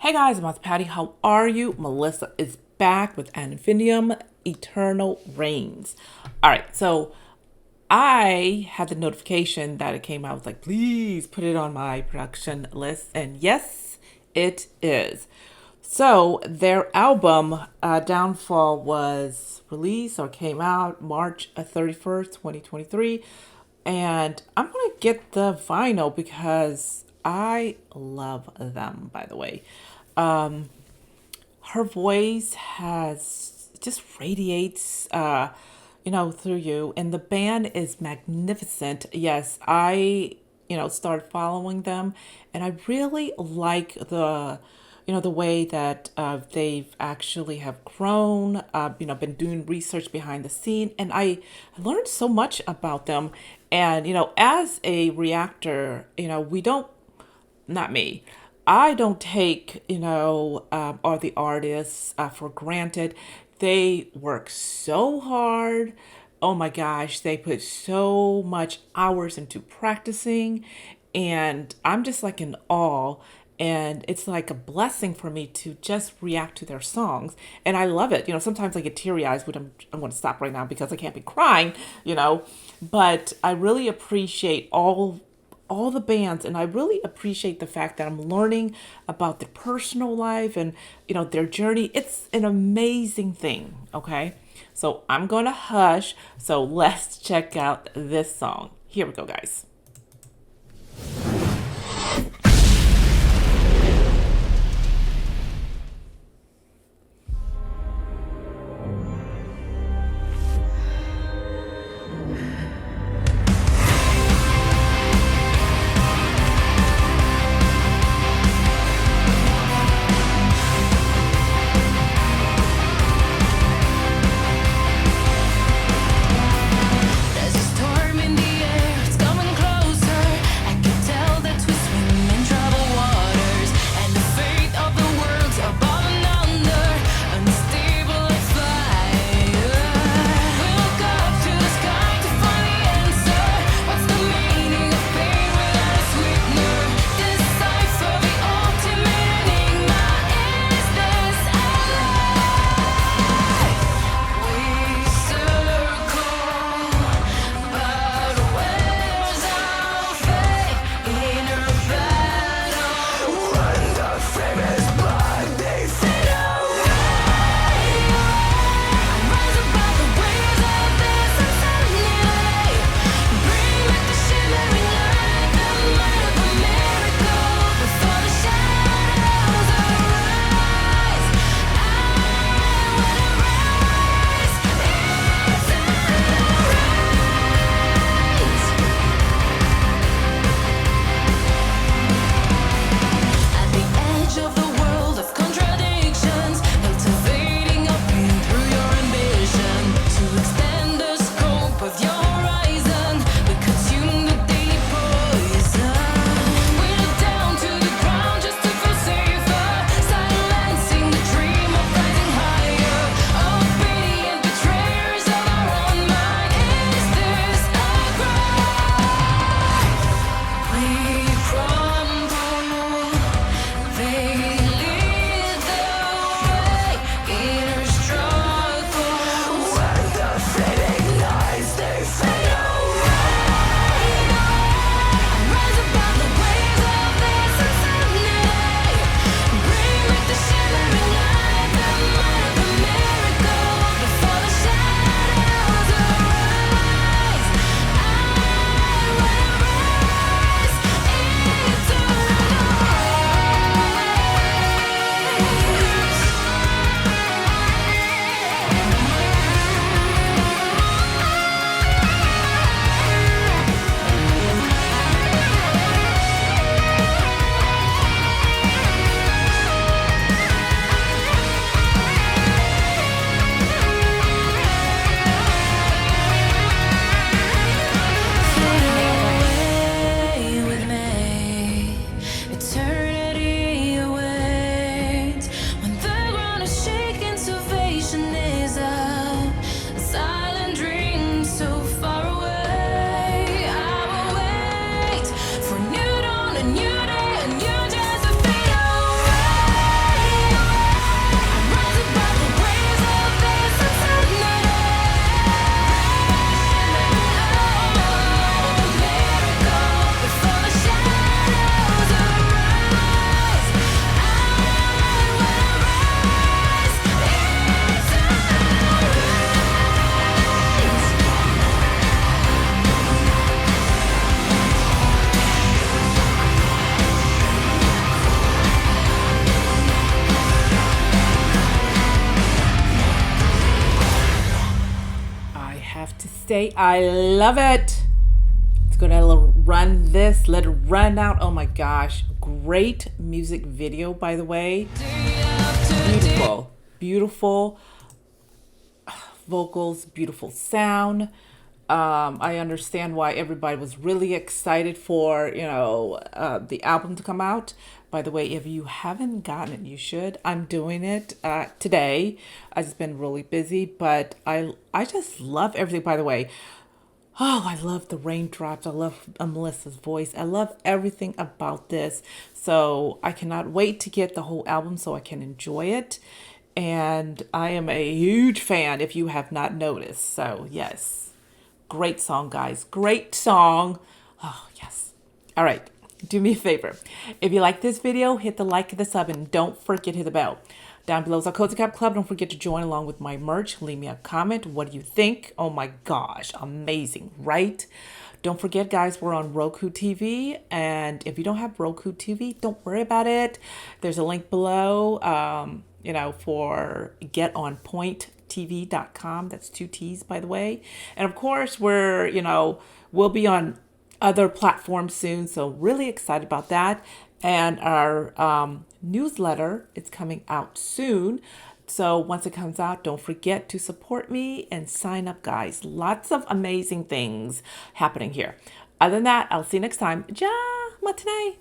Hey guys, I'm Patty. How are you? Melissa is back with an Infinitum Eternal Reigns. All right, so I had the notification that it came out. I was like, please put it on my production list. And yes, it is. So their album, Downfall, was released or came out March 31st, 2023. And I'm going to get the vinyl because I love them, by the way. Her voice has just radiates through you, and the band is magnificent. Yes, I started following them, and I really like the way that they've actually have grown, been doing research behind the scene, and I learned so much about them. And as a reactor, we don't, not me. I don't take, or the artists for granted. They work so hard. Oh my gosh, they put so much hours into practicing, and I'm just like in awe. And it's like a blessing for me to just react to their songs, and I love it. Sometimes I get teary eyes, but I'm going to stop right now because I can't be crying. But I really appreciate all the bands, and I really appreciate the fact that I'm learning about their personal life and their journey. It's an amazing thing. Okay, so I'm gonna hush, so let's check out this song. Here we go, guys. There's a storm in the air, it's coming close. say I love it. Let's go to run this, let it run out. Oh my gosh, great music video, by the way. Beautiful, beautiful vocals, beautiful sound. I understand why everybody was really excited for, the album to come out. By the way, if you haven't gotten it, you should. I'm doing it today. I've just been really busy, but I just love everything. By the way, oh, I love the raindrops. I love Melissa's voice. I love everything about this. So I cannot wait to get the whole album so I can enjoy it. And I am a huge fan if you have not noticed. So, yes, great song, guys. Great song. Oh, yes. All right. Do me a favor. If you like this video, hit the like and the sub, and don't forget to hit the bell. Down below is our Cozy Cap Club. Don't forget to join along with my merch. Leave me a comment. What do you think? Oh my gosh. Amazing, right? Don't forget, guys, we're on Roku TV. And if you don't have Roku TV, don't worry about it. There's a link below, for getonpointtv.com. That's 2 T's, by the way. And of course, we'll be on other platforms soon. So really excited about that. And our newsletter is coming out soon. So once it comes out, don't forget to support me and sign up, guys. Lots of amazing things happening here. Other than that, I'll see you next time. Ja, matinee.